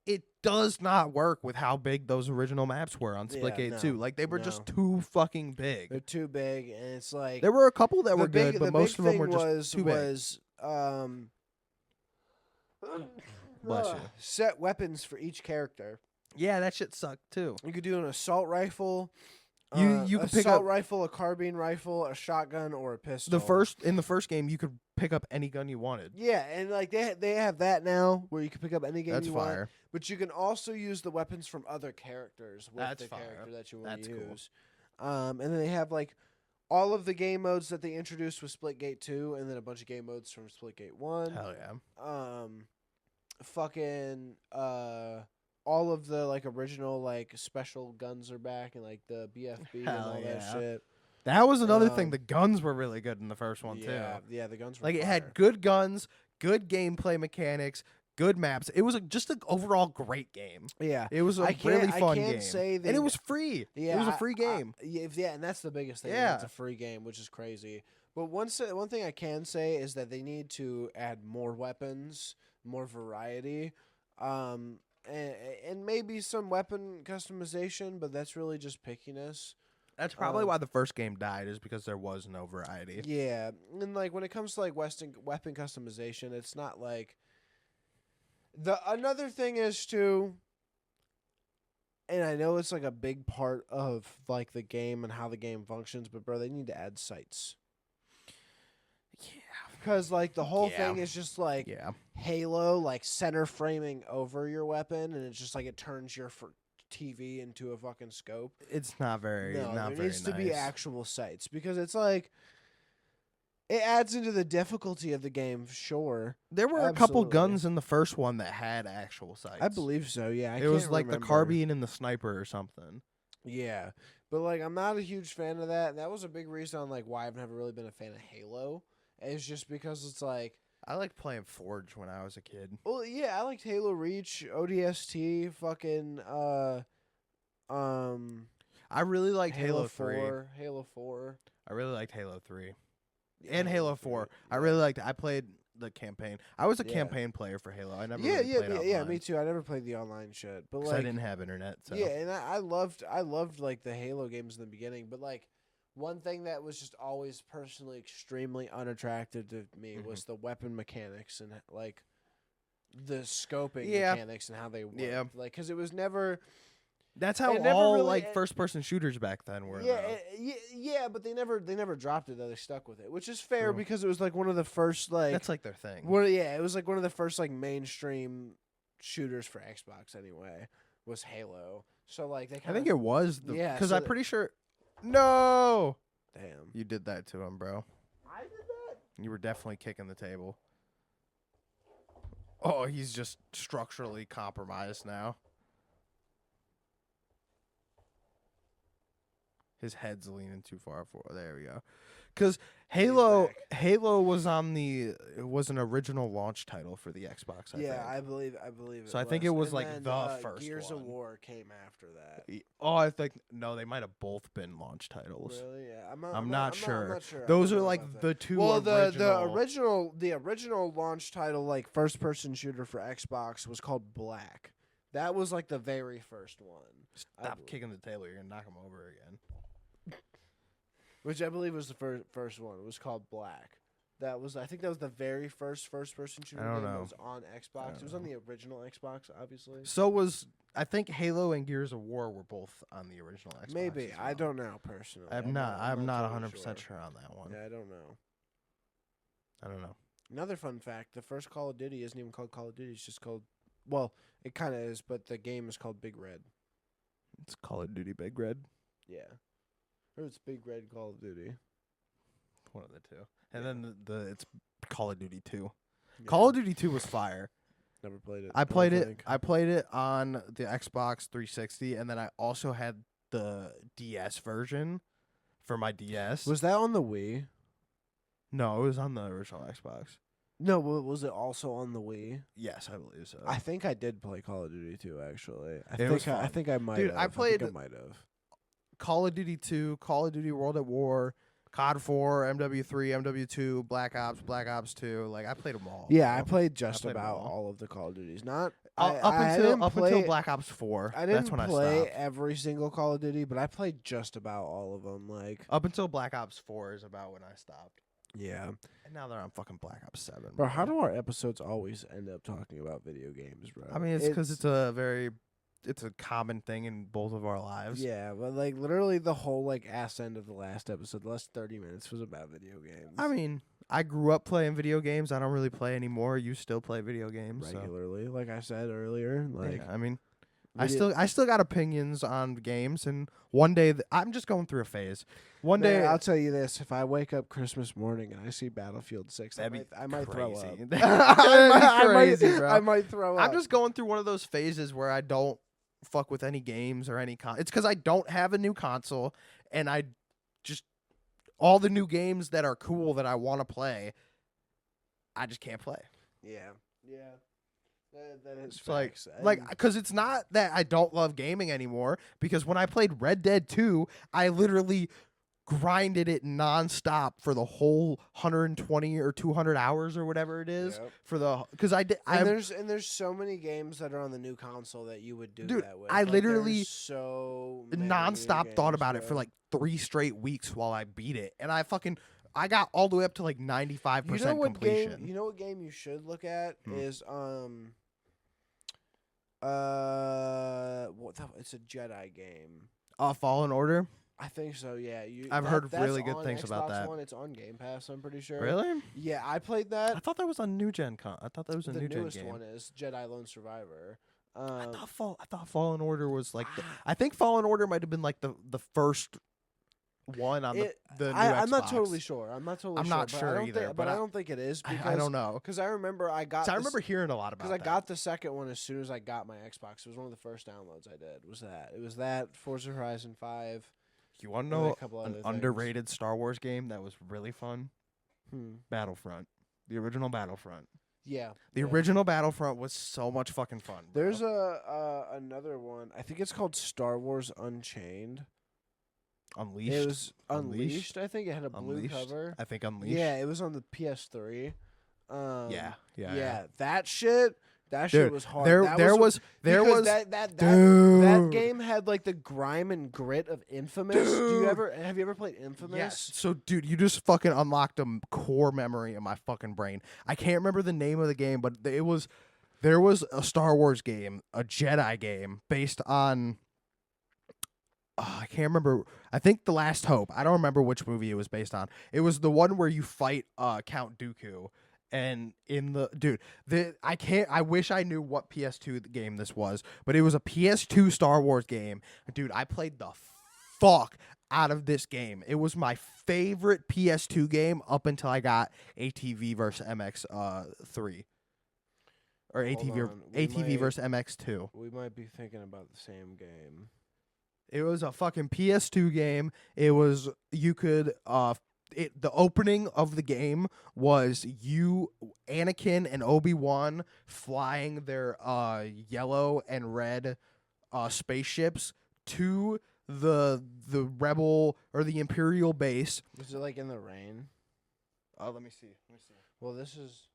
it does not work with how big those original maps were on Splitgate 2. Like, they were just too fucking big. They're too big, and it's like... There were a couple that were good, but most of them were just too big. Bless you. Set weapons for each character. Yeah, that shit sucked, too. You could do an assault rifle... You could pick assault up rifle, a carbine rifle, a shotgun, or a pistol. In the first game, you could pick up any gun you wanted. Yeah, and like they have that now, where you can pick up any gun you want. That's fire. But you can also use the weapons from other characters with That's the fire. character that you want to use. Cool. And then they have like all of the game modes that they introduced with Splitgate 2, and then a bunch of game modes from Splitgate 1. Hell yeah. Fucking all of the like original like special guns are back, and like the BFB and all that shit. That was another thing. The guns were really good in the first one too. Yeah, the guns were like fire. It had good guns, good gameplay mechanics, good maps. It was just an overall great game. Yeah, it was a really fun game, and it was free. Yeah, it was a free game. Yeah, and that's the biggest thing. Yeah, it's a free game, which is crazy. But one thing I can say is that they need to add more weapons, more variety. And maybe some weapon customization, but that's really just pickiness. That's probably why the first game died, is because there was no variety. Yeah, and like when it comes to like weapon customization, it's not like another thing is too. And I know it's like a big part of like the game and how the game functions, but bro, they need to add sights. Yeah. Because like the whole thing is just like Halo, like center framing over your weapon, and it's just like it turns your TV into a fucking scope. It's not very. No, not there very needs to nice. be actual sights, because it's like it adds into the difficulty of the game. Sure, there were a couple guns in the first one that had actual sights. I believe so. Yeah, it was like the carbine and the sniper or something. Yeah, but like I'm not a huge fan of that. And that was a big reason on like why I've never really been a fan of Halo. It's just because it's like I liked playing Forge when I was a kid. Well, yeah, I liked Halo Reach, ODST, fucking I really liked Halo 3. Halo 4. I really liked Halo 3. And Halo 4. I really liked I played the campaign. I was a campaign player for Halo. I never really played online. Me too. I never played the online shit. But like I didn't have internet, so yeah, and I loved like the Halo games in the beginning, but like one thing that was just always personally extremely unattractive to me was the weapon mechanics and like the scoping mechanics and how they worked. Yeah. Like, because it was never. That's how all really, like first-person shooters back then were. Yeah, but they never dropped it. Though they stuck with it, which is fair because it was like one of the first like. That's like their thing. It was like one of the first like mainstream shooters for Xbox anyway. Was Halo. So like they. I think it was because so I'm pretty sure. No! Damn. You did that to him, bro. I did that? You were definitely kicking the table. Oh, he's just structurally compromised now. His head's leaning too far forward. There we go. Because Halo was it was an original launch title for the Xbox. I think. I believe it. So I think it was and like then, the first Gears one. of War came after that. Oh, I think no, they might have both been launch titles. Really? Yeah, I'm not sure. I'm not sure. Those are like the two. Well, original... the original launch title, like first person shooter for Xbox, was called Black. That was like the very first one. Stop kicking the table. You're gonna knock him over again. Which I believe was the first one. It was called Black. I think that was the very first person shooter game that was on Xbox. It was on the original Xbox, obviously. So was I think Halo and Gears of War were both on the original Xbox. Maybe. Well. I don't know personally. I'm not 100% sure on that one. Yeah, I don't know. Another fun fact, the first Call of Duty isn't even called Call of Duty, it's just called, well, it kind of is, but the game is called Big Red. It's Call of Duty Big Red? Yeah. Or it's Big Red Call of Duty. One of the two. And then it's Call of Duty 2. Yeah. Call of Duty 2 was fire. Never played it. I played it on the Xbox 360, and then I also had the DS version for my DS. Was that on the Wii? No, it was on the original Xbox. No, was it also on the Wii? Yes, I believe so. I think I did play Call of Duty 2, actually. I think I might Dude, have. I played I might have. Call of Duty 2, Call of Duty World at War, COD 4, MW3, MW2, Black Ops 2. Like I played them all. Yeah, I played just about all of the Call of Duties. Not up until Black Ops 4. I didn't That's when play I stopped. every single Call of Duty, but I played just about all of them. Like up until Black Ops 4 is about when I stopped. Yeah. And now they're on fucking Black Ops 7. Bro, how do our episodes always end up talking about video games, bro? I mean, it's because it's a common thing in both of our lives. Yeah, but like literally the whole like ass end of the last episode, the last 30 minutes was about video games. I mean, I grew up playing video games. I don't really play anymore. You still play video games regularly, like I said earlier. Like yeah, I mean, I still got opinions on games, and one day I'm just going through a phase. One day I'll tell you this: if I wake up Christmas morning and I see Battlefield 6, I might throw up. I might throw up. I'm just going through one of those phases where I don't fuck with any games or any it's because I don't have a new console, and I just all the new games that are cool that I want to play, I just can't play. Yeah. That is facts. Like because it's not that I don't love gaming anymore, because when I played Red Dead 2, I literally grinded it nonstop for the whole 120 or 200 hours or whatever it is for the because I did. And there's so many games that are on the new console that you would do that with. I literally so nonstop thought about it for like 3 straight weeks while I beat it, and I got all the way up to like 95% completion. You know what game you should look at is it's a Jedi game. Fallen Order. I think so. Yeah, I've heard really good things about that. It's on Game Pass. I'm pretty sure. Really? Yeah, I played that. I thought that was a new gen. I thought that was a new gen game. The newest one is Jedi Lone Survivor. I thought Fallen Order was like I think Fallen Order might have been like the first one on the new Xbox. I'm not totally sure. I'm not sure either. But I don't think it is. Because, I don't know. Because I remember I remember hearing a lot about that. Because I got the second one as soon as I got my Xbox. It was one of the first downloads I did. It was that Forza Horizon 5. You want to know an underrated Star Wars game that was really fun? Battlefront. The original Battlefront. Yeah. The original Battlefront was so much fucking fun. Bro. There's another one. I think it's called Star Wars Unchained. Unleashed. It was Unleashed. I think it had a blue cover. I think Unleashed. Yeah, it was on the PS3. Yeah. That shit. That shit was hard. That game had like the grime and grit of Infamous. Have you ever played Infamous? Yes. So, dude, you just fucking unlocked a core memory in my fucking brain. I can't remember the name of the game, but there was a Star Wars game, a Jedi game based on. I can't remember. I think The Last Hope. I don't remember which movie it was based on. It was the one where you fight Count Dooku. And I wish I knew what PS2 game this was, but it was a PS2 Star Wars game. Dude, I played the fuck out of this game. It was my favorite PS2 game up until I got ATV versus MX 3. Or ATV versus MX 2. We might be thinking about the same game. It was a fucking PS2 game. It was you could the opening of the game was Anakin and Obi-Wan flying their yellow and red spaceships to the rebel or the Imperial base. Was it like in the rain? Oh, let me see. Well, this is.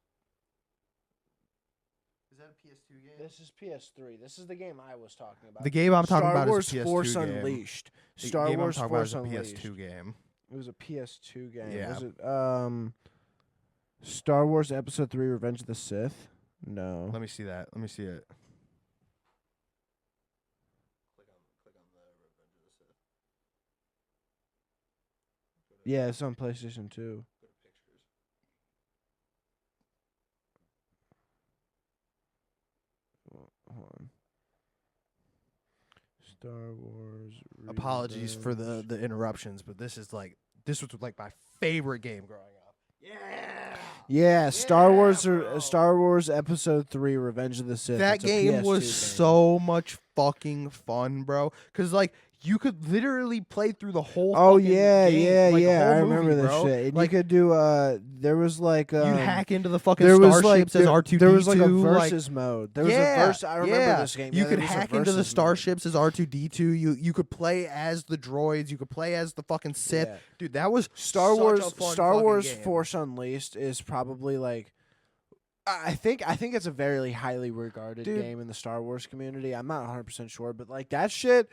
Is that a PS2 game? This is PS3. This is the game I was talking about. The game I'm talking about Wars is a PS2 Force game. Unleashed. The Star game Wars I'm talking Force about is Unleashed. a PS2 game. It was a PS2 game. Yeah. Was it Star Wars Episode 3 Revenge of the Sith? No. Let me see that. Let me see it. Click on the Revenge of the Sith. Yeah, it's on PlayStation 2. Go to pictures. Hold on. Star Wars. Apologies for the interruptions, but this was like my favorite game growing up. Yeah, Star Wars bro. Star Wars Episode 3 Revenge of the Sith. That It's a game PS2 was game. so much fucking fun, bro. Cause like you could literally play through the whole. Oh fucking yeah, game, like, the whole I remember movie, this bro. shit. And Like, you could do there was like you hack into the fucking there was starships like as R2D2. there was like a like, versus mode. There was a verse. I remember this game. You Yeah, could there was a hack into the versus starships as R2D2. You could play as the droids. You could play as the fucking Sith. Yeah. Dude, that was Star such Wars. a fun Star fucking Wars game. Force Unleashed is probably like. I think it's a very highly regarded Dude. game in the Star Wars community. I'm not 100% sure, but like that shit.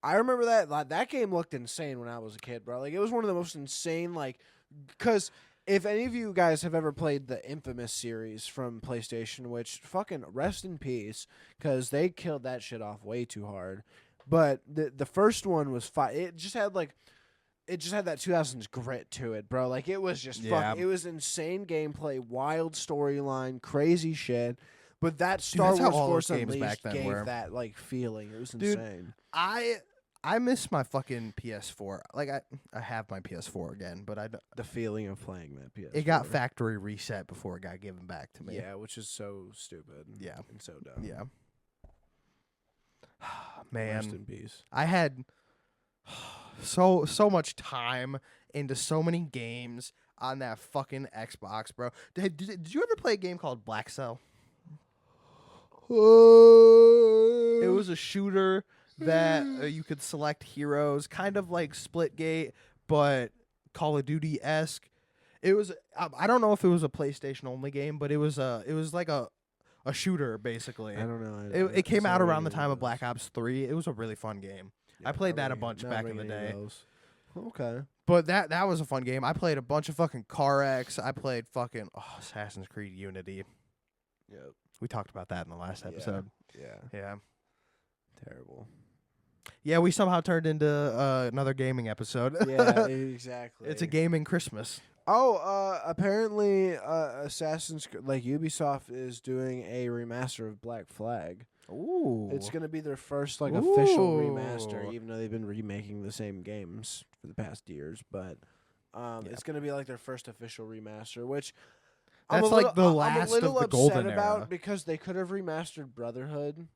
I remember that game looked insane when I was a kid, bro. Like it was one of the most insane, like, because if any of you guys have ever played the Infamous series from PlayStation, which fucking rest in peace, because they killed that shit off way too hard. But the first one was it just had that 2000s grit to it, bro. Like it was just it was insane gameplay, wild storyline, crazy shit. But that Star that's how Wars all Force those games Unleashed back then gave were. that like feeling. It was Dude, insane. I miss my fucking PS4. Like I have my PS4 again, but The feeling of playing that PS4. it got factory reset before it got given back to me. Yeah, which is so stupid. Yeah. And so dumb. Yeah. Rest Man, in peace. I had so much time into so many games on that fucking Xbox, bro. Did you ever play a game called Black Cell? It was a shooter that you could select heroes, kind of like Splitgate, but Call of Duty-esque. It was I don't know if it was a PlayStation only game, but it was like a shooter basically. I don't know. It came out around the time of Black Ops 3. It was a really fun game. I played that a bunch back in the day. Okay. But that was a fun game. I played a bunch of fucking Car X. I played fucking Assassin's Creed Unity. Yep. We talked about that in the last episode. Yeah. Yeah. Terrible. Yeah, we somehow turned into another gaming episode. Yeah, exactly. It's a gaming Christmas. Oh, apparently Assassin's Creed, like Ubisoft is doing a remaster of Black Flag. Ooh. It's going to be their first like official Ooh. remaster, even though they've been remaking the same games for the past years, but it's going to be like their first official remaster, which That's I'm a like the little, last I'm a little of the upset golden about era. because they could have remastered Brotherhood.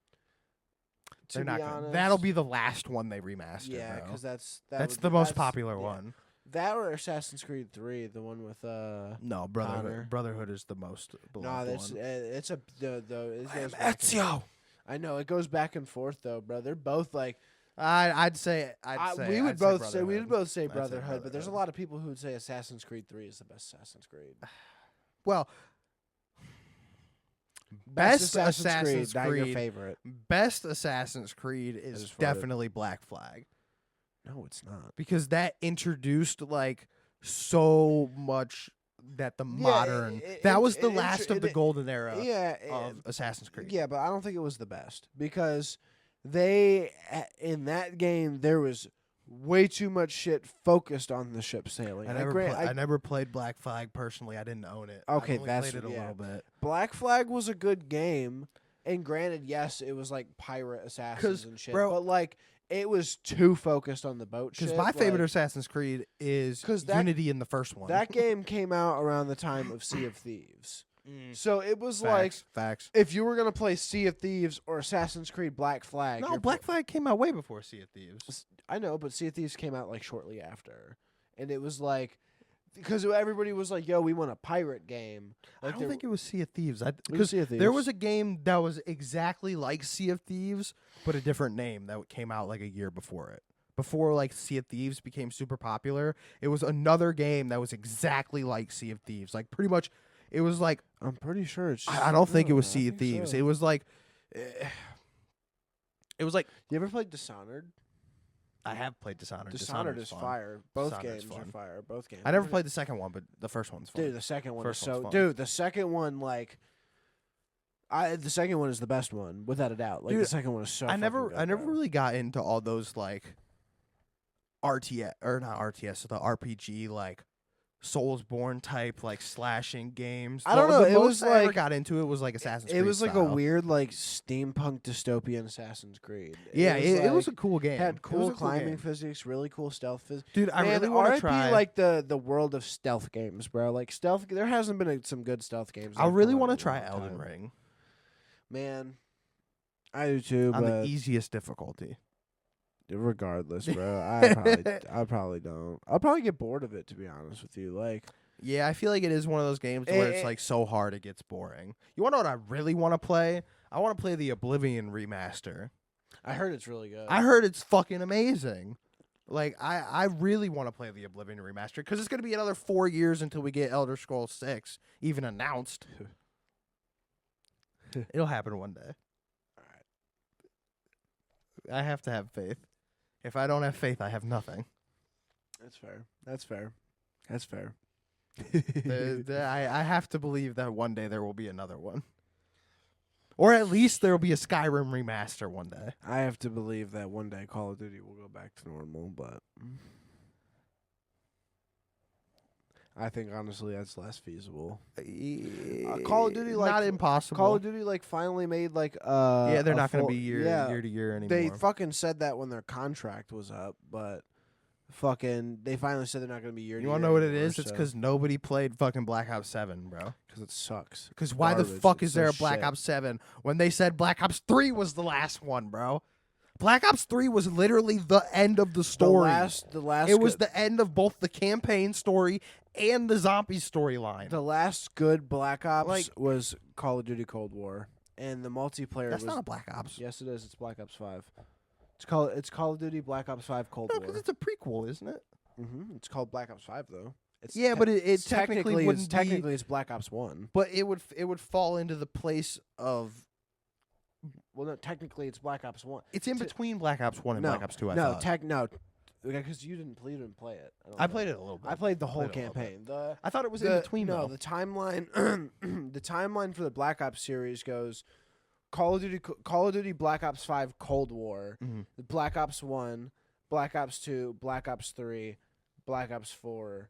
To They're not be gonna, honest, that'll be the last one they remaster. yeah, because because that's the most popular one. That or Assassin's Creed 3, the one with No, Connor. Brotherhood is the most beloved No, that's one. it's a it goes back and- Ezio. I know it goes back and forth though, bro. They're both like I'd say we would both say Brotherhood. Brotherhood, but there's a Brotherhood. lot of people who would say Assassin's Creed 3 is the best Assassin's Creed. Well, best Assassin's not your Creed. favorite. Best Assassin's Creed just is farted. definitely Black Flag No, it's not. because that introduced like so much that the modern that was the last of the golden era Yeah, of Assassin's Creed. yeah, but I don't think it was the best because they in that game there was way too much shit focused on the ship sailing. I never played Black Flag personally. I didn't own it. Okay, I only that's- played it a yeah. little bit. Black Flag was a good game, and granted, yes, it was like pirate assassins 'Cause, and shit, bro- but like it was too focused on the boat shit. Because my favorite like, Assassin's Creed is 'Cause that- Unity in the first one. that game came out around the time of Sea of Thieves. So it was Facts. if you were gonna play Sea of Thieves or Assassin's Creed Black Flag. No, Black Flag came out way before Sea of Thieves. I know, but Sea of Thieves came out like shortly after, and it was like because everybody was like, "Yo, we want a pirate game." Like I don't think it was Sea of Thieves. was Sea of There Thieves. was a game that was exactly like Sea of Thieves, but a different name that came out like a year before it. Before like Sea of Thieves became super popular, it was another game that was exactly like Sea of Thieves. Like pretty much, it was like I'm pretty sure it's. I don't think it was I Sea of think Thieves. so. It was like, You ever played Dishonored? I have played Dishonored. Dishonored is fun. fire. Both Dishonored's games are fun. fire. Both games. I never played the second one, but the first one's fun. Dude, the second one First is one's so. fun. Dude, the second one the second one is the best one without a doubt. Like Dude, the second one is so. I never fucking good, bro. really got into all those like RTS or not RTS, the RPG like Soulsborne type like slashing games. I don't know, The it most was I ever like- got into it was like Assassin's Creed. It was like a style. weird like steampunk dystopian Assassin's Creed. Yeah, it was a like- cool game. had It was cool a climbing game. physics, really cool stealth physics. Dude, I Man, really want to RIP try. like the world of stealth games, bro. Like stealth, there hasn't been some good stealth games. I that have really come out want in to a try long Elden time. Ring Man, I do too. on the But easiest difficulty. regardless, bro, I probably don't. I'll probably get bored of it, to be honest with you. Like, Yeah, I feel like it is one of those games where it's Eh, like so hard it gets boring. You want to know what I really want to play? I want to play the Oblivion remaster. I heard it's really good. I heard it's fucking amazing. Like I really want to play the Oblivion remaster because it's going to be another 4 years until we get Elder Scrolls 6 even announced. It'll happen one day. I have to have faith. If I don't have faith, I have nothing. That's fair. That's fair. That's fair. I have to believe that one day there will be another one. Or at least there will be a Skyrim remaster one day. I have to believe that one day Call of Duty will go back to normal, but I think honestly that's less feasible. Call of Duty, like, not impossible. Call of Duty like finally made like yeah, they're a not going to full- be year to year anymore. They fucking said that when their contract was up, but fucking they finally said they're not going to be year to you year. want to know what it anymore, is? It's so- because nobody played fucking Black Ops 7, bro. Because it sucks. Because why the Garbage. fuck It's is there so a Black shit. Ops 7 when they said Black Ops 3 was the last one, bro? Black Ops 3 was literally the end of the story. The last It was good- the end of both the campaign story and the zombie storyline. the last good Black Ops Like- was Call of Duty Cold War, and the multiplayer That's was not a Black Ops. yes, it is. It's Black Ops 5. It's Call of Duty Black Ops 5 Cold No, War. because it's a prequel, isn't it? It's called Black Ops 5 though. It's Yeah, but it technically wouldn't be- technically it's Black Ops 1. But it would fall into the place of Well, no, technically it's Black Ops 1. it's in between Black Ops 1 and No, Black Ops 2. I no, thought. because you didn't play it. don't I think. played it a little bit. I played the whole Played it a little bit. campaign. I thought it was The- in between. No, though. the timeline. The timeline for the Black Ops series goes Call of Duty Black Ops 5 Cold War, Mhm. Black Ops 1, Black Ops 2, Black Ops 3, Black Ops 4.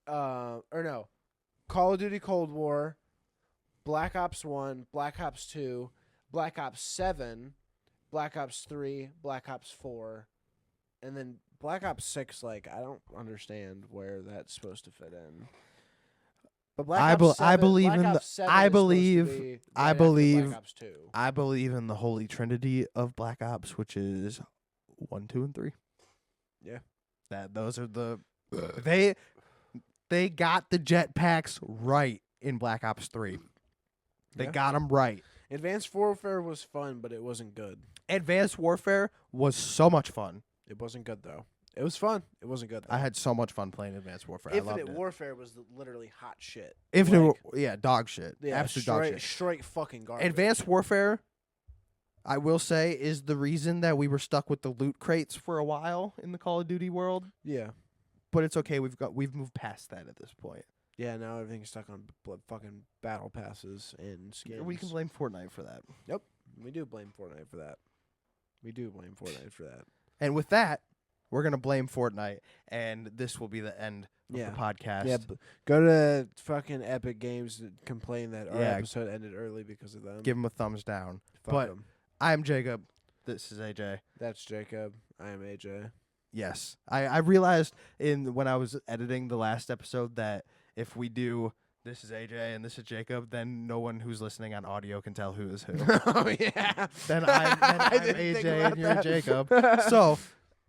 Or no, Call of Duty Cold War, Black Ops 1, Black Ops 2, Black Ops 7, Black Ops 3, Black Ops 4, and then Black Ops 6. Like, I don't understand where that's supposed to fit in. But Black I Ops bel- 7, I believe Black in the- Ops 7 I is supposed to believe- be right I after believe- Black Ops 2. I believe in the holy trinity of Black Ops, which is 1, 2, and 3. Yeah. Those are the they got the jetpacks right in Black Ops 3. They Yeah. got them right. Advanced Warfare was fun, but it wasn't good. Advanced Warfare was so much fun. It wasn't good though. It was fun. It wasn't good. Though. I had so much fun playing Advanced Warfare. I Infinite loved it. Warfare was literally hot shit. Infinite, like- yeah, dog shit. Yeah, Absolute dog straight, shit. straight fucking garbage. Advanced Warfare, I will say, is the reason that we were stuck with the loot crates for a while in the Call of Duty world. Yeah. But it's okay. We've moved past that at this point. Yeah, now everything's stuck on fucking battle passes and skins. We can blame Fortnite for that. We do blame Fortnite for that. We do blame Fortnite for that. And with that, we're gonna blame Fortnite, and this will be the end of Yeah. the podcast. Yeah, go to fucking Epic Games and complain that our Yeah. episode ended early because of them. Give them a thumbs down. Fuck but- 'em. I'm Jacob. This is AJ. That's Jacob. I am AJ. Yes, I realized when I was editing the last episode that if we do this is AJ and this is Jacob, then no one who's listening on audio can tell who is who. Oh yeah. Then I'm AJ and you're Jacob. So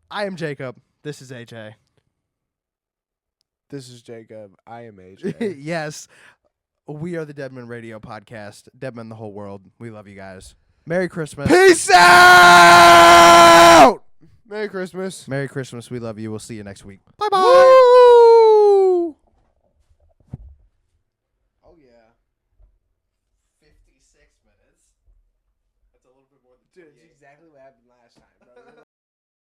I am Jacob. This is AJ. This is Jacob. I am AJ. Yes. We are the DeadMen Radio Podcast. DeadMen the whole world. We love you guys. Merry Christmas. Peace out. Merry Christmas. Merry Christmas. We love you. We'll see you next week. Bye-bye. Woo!